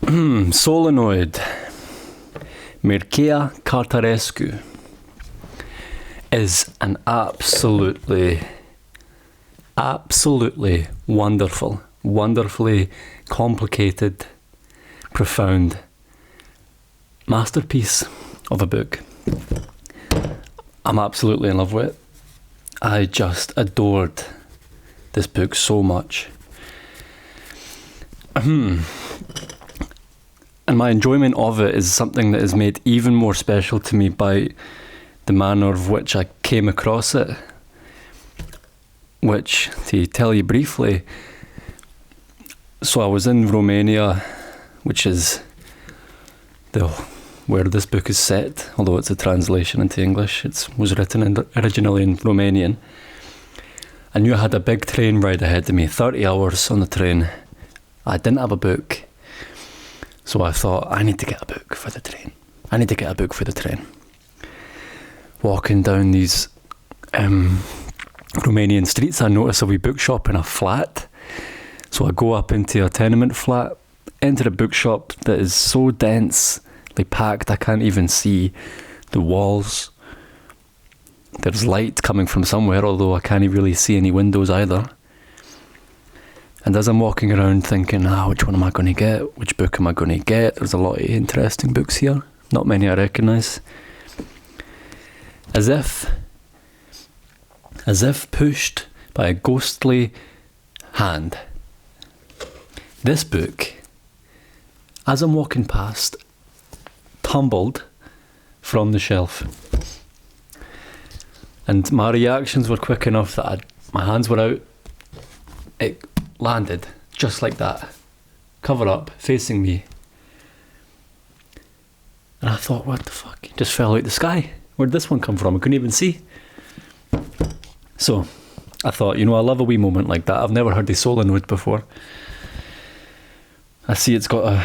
Solenoid, Mircea Cărtărescu, is an absolutely wonderfully complicated, profound masterpiece of a book. I'm absolutely in love with it. I just adored this book so much. And my enjoyment of it is something that is made even more special to me by the manner of which I came across it. Which, to tell you briefly, so I was in Romania, which is where this book is set, although it's a translation into English. It was written originally in Romanian. I knew I had a big train ride ahead of me, 30 hours on the train. I didn't have a book, so I thought, I need to get a book for the train. Walking down these Romanian streets, I notice a wee bookshop in a flat. So I go up into a tenement flat, enter a bookshop that is so densely packed I can't even see the walls. There's light coming from somewhere, although I can't really see any windows either. And as I'm walking around thinking, which one am I going to get? Which book am I going to get? There's a lot of interesting books here. Not many I recognise. As if pushed by a ghostly hand, this book, as I'm walking past, tumbled from the shelf. And my reactions were quick enough that my hands were out. It landed just like that, cover up, facing me. And I thought, what the fuck? It just fell out the sky. Where'd this one come from? I couldn't even see. So I thought, I love a wee moment like that. I've never heard of Solenoid before. I see it's got a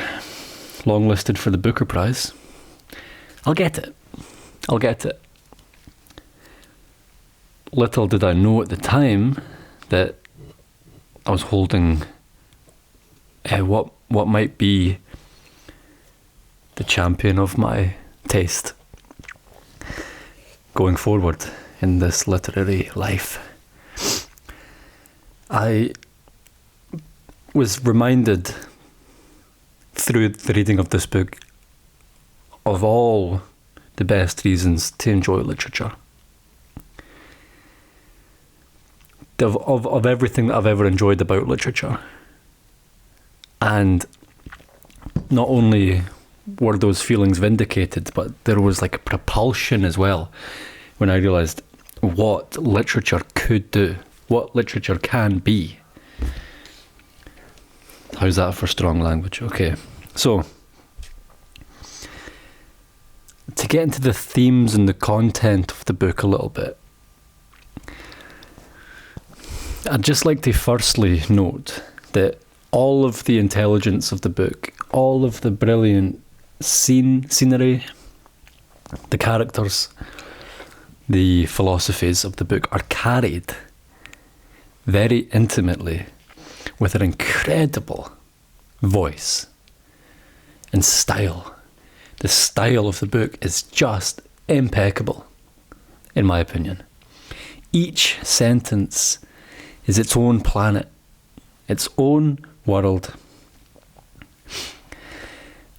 long listed for the Booker Prize. I'll get it. Little did I know at the time that I was holding what might be the champion of my taste going forward in this literary life. I was reminded through the reading of this book of all the best reasons to enjoy literature. Of everything that I've ever enjoyed about literature. And not only were those feelings vindicated, but there was like a propulsion as well when I realised what literature could do, what literature can be. How's that for strong language? Okay, so to get into the themes and the content of the book a little bit, I'd just like to firstly note that all of the intelligence of the book, all of the brilliant scenery, the characters, the philosophies of the book are carried very intimately with an incredible voice and style. The style of the book is just impeccable, in my opinion. Each sentence is its own planet, its own world.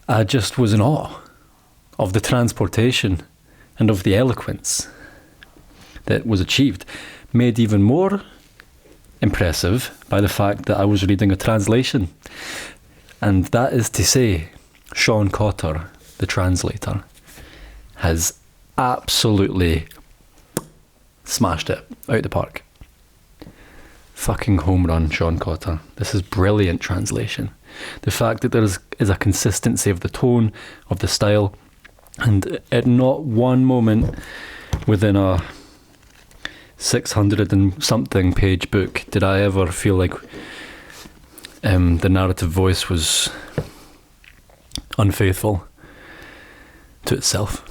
I just was in awe of the transportation and of the eloquence that was achieved, made even more impressive by the fact that I was reading a translation. And that is to say, Sean Cotter, the translator, has absolutely smashed it out the park. Fucking home run, Sean Cotter. This is brilliant translation. The fact that there is a consistency of the tone, of the style, and at not one moment within a 600 and something page book did I ever feel like the narrative voice was unfaithful to itself,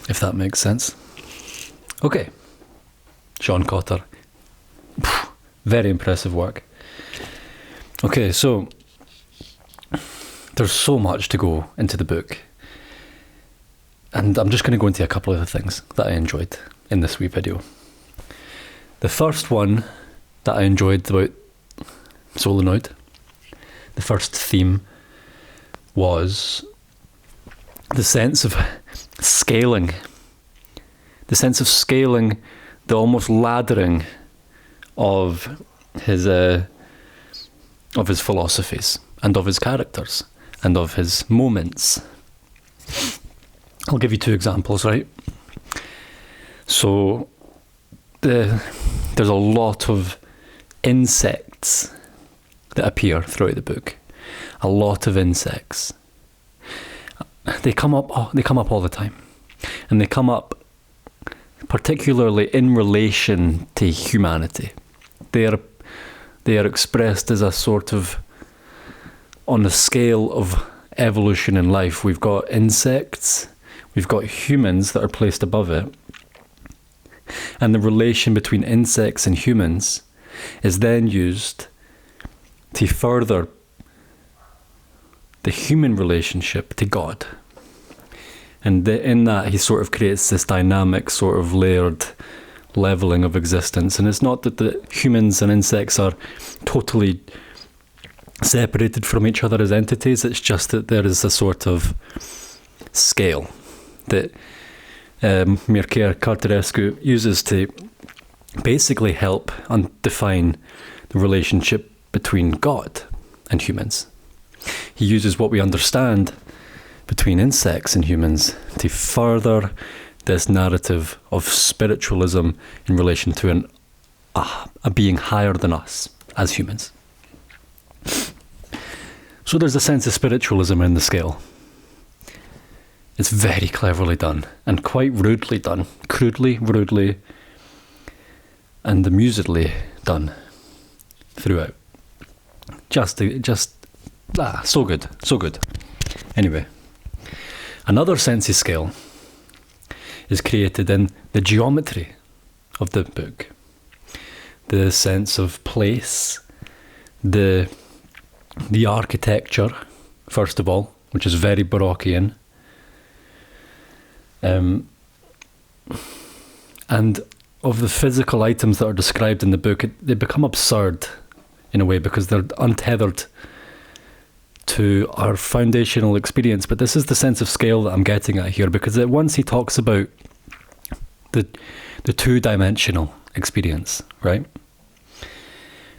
if that makes sense. Okay, Sean Cotter. Very impressive work. Okay, so there's so much to go into the book. And I'm just going to go into a couple of the things that I enjoyed in this wee video. The first one that I enjoyed about Solenoid, the first theme, was the sense of scaling. The sense of scaling, the almost laddering of his philosophies and of his characters and of his moments. I'll give you 2 examples, right? So there's a lot of insects that appear throughout the book. A lot of insects. They come up all the time, and they come up particularly in relation to humanity. They are expressed as a sort of, on the scale of evolution in life, we've got insects, we've got humans that are placed above it, and the relation between insects and humans is then used to further the human relationship to God. And in that, he sort of creates this dynamic, sort of layered leveling of existence. And it's not that the humans and insects are totally separated from each other as entities, it's just that there is a sort of scale that Mircea Cărtărescu uses to basically help define the relationship between God and humans. He uses what we understand between insects and humans to further this narrative of spiritualism in relation to a being higher than us as humans. So there's a sense of spiritualism in the scale. It's very cleverly done and quite rudely done, crudely, rudely, and amusedly done throughout. So good. Anyway, another sense of scale is created in the geometry of the book, the sense of place, the architecture, first of all, which is very Barockian, and of the physical items that are described in the book. They become absurd in a way because they're untethered to our foundational experience. But this is the sense of scale that I'm getting at here, because once he talks about the two-dimensional experience, right?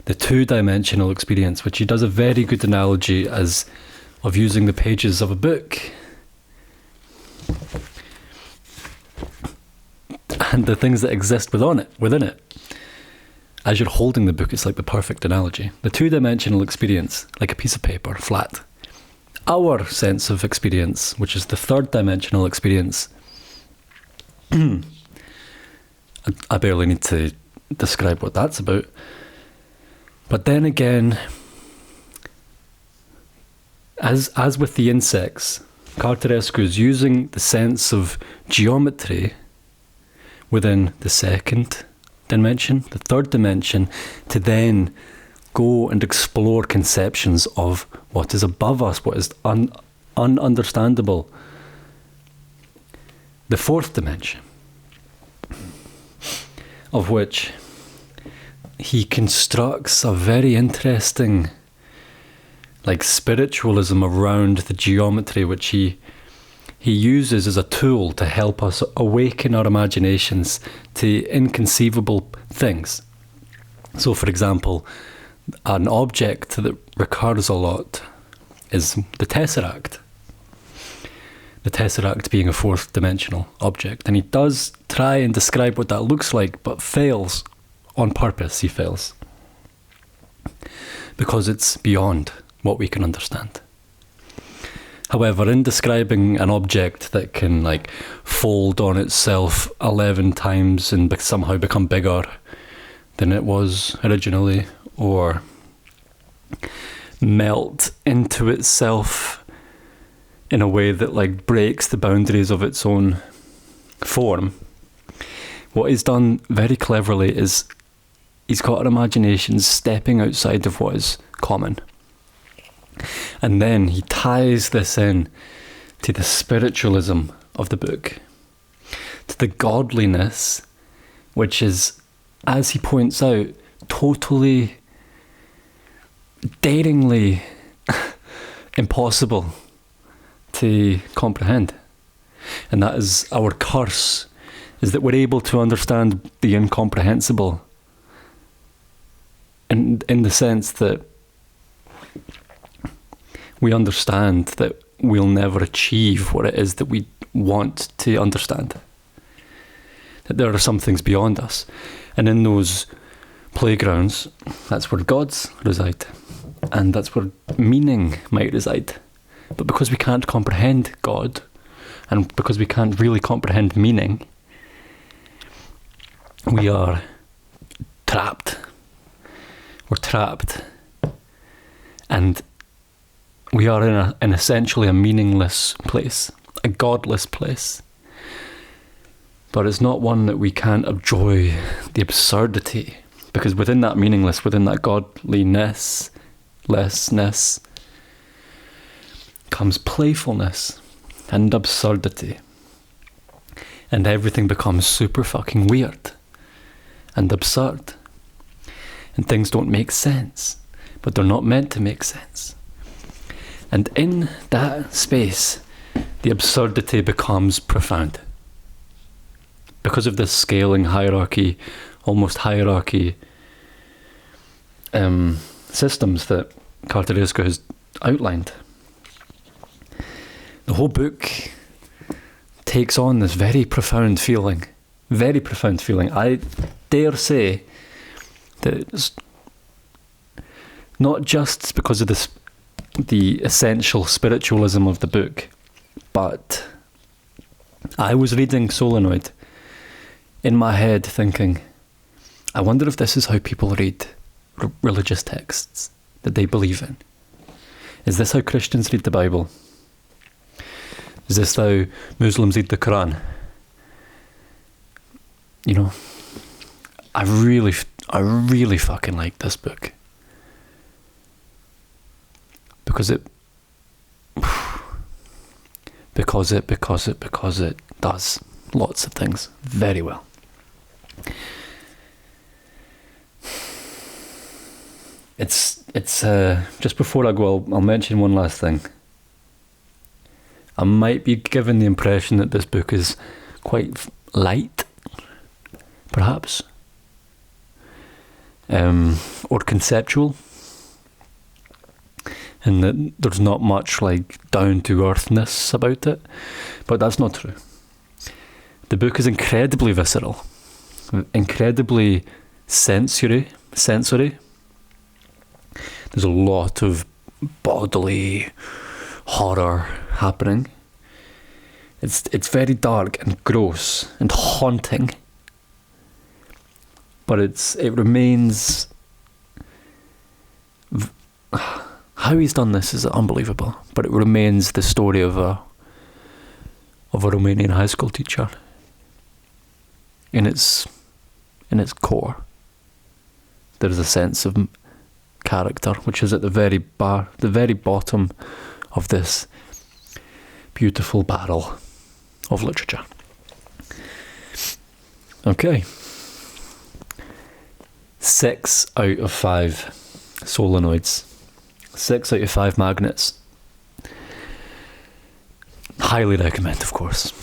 The two-dimensional experience, which he does a very good analogy of using the pages of a book and the things that exist within it. As you're holding the book, it's like the perfect analogy. The two-dimensional experience, like a piece of paper, flat. Our sense of experience, which is the third-dimensional experience, I barely need to describe what that's about. But then again, as with the insects, Cărtărescu is using the sense of geometry within the second dimension, the third dimension, to then go and explore conceptions of what is above us, what is ununderstandable. The fourth dimension, of which he constructs a very interesting spiritualism around the geometry, which he uses as a tool to help us awaken our imaginations to inconceivable things. So, for example, an object that recurs a lot is the Tesseract. The Tesseract being a fourth dimensional object. And he does try and describe what that looks like, but fails on purpose. He fails. Because it's beyond what we can understand. However, in describing an object that can fold on itself 11 times and somehow become bigger than it was originally, or melt into itself in a way that breaks the boundaries of its own form, what he's done very cleverly is he's got our imaginations stepping outside of what is common. And then he ties this in to the spiritualism of the book, to the godliness, which is, as he points out, totally, daringly impossible to comprehend. And that is our curse, is that we're able to understand the incomprehensible in the sense that we understand that we'll never achieve what it is that we want to understand. That there are some things beyond us. And in those playgrounds, that's where gods reside. And that's where meaning might reside. But because we can't comprehend God, and because we can't really comprehend meaning, we are trapped. We're trapped. And we are in essentially a meaningless place, a godless place. But it's not one that we can't enjoy the absurdity, because within that meaningless, within that godliness, lessness, comes playfulness and absurdity. And everything becomes super fucking weird and absurd. And things don't make sense, but they're not meant to make sense. And in that space, the absurdity becomes profound. Because of this scaling hierarchy, almost hierarchy systems that Cărtărescu has outlined, the whole book takes on this very profound feeling. Very profound feeling. I dare say that it's not just because of the essential spiritualism of the book, but I was reading Solenoid in my head thinking, I wonder if this is how people read religious texts that they believe in. Is this how Christians read the Bible? Is this how Muslims read the Quran? You know, I really fucking like this book. Because it does lots of things very well. It's just before I go, I'll mention one last thing. I might be given the impression that this book is quite light, perhaps, or conceptual, and that there's not much like down-to-earthness about it, but that's not true. The book is incredibly visceral, incredibly sensory. There's a lot of bodily horror happening. It's very dark and gross and haunting, but it remains. How he's done this is unbelievable, but it remains the story of a Romanian high school teacher. In its core, there is a sense of character, which is at the very bottom of this beautiful barrel of literature. Okay. 6 out of 5 solenoids. 6 out of 5 magnets. Highly recommend, of course.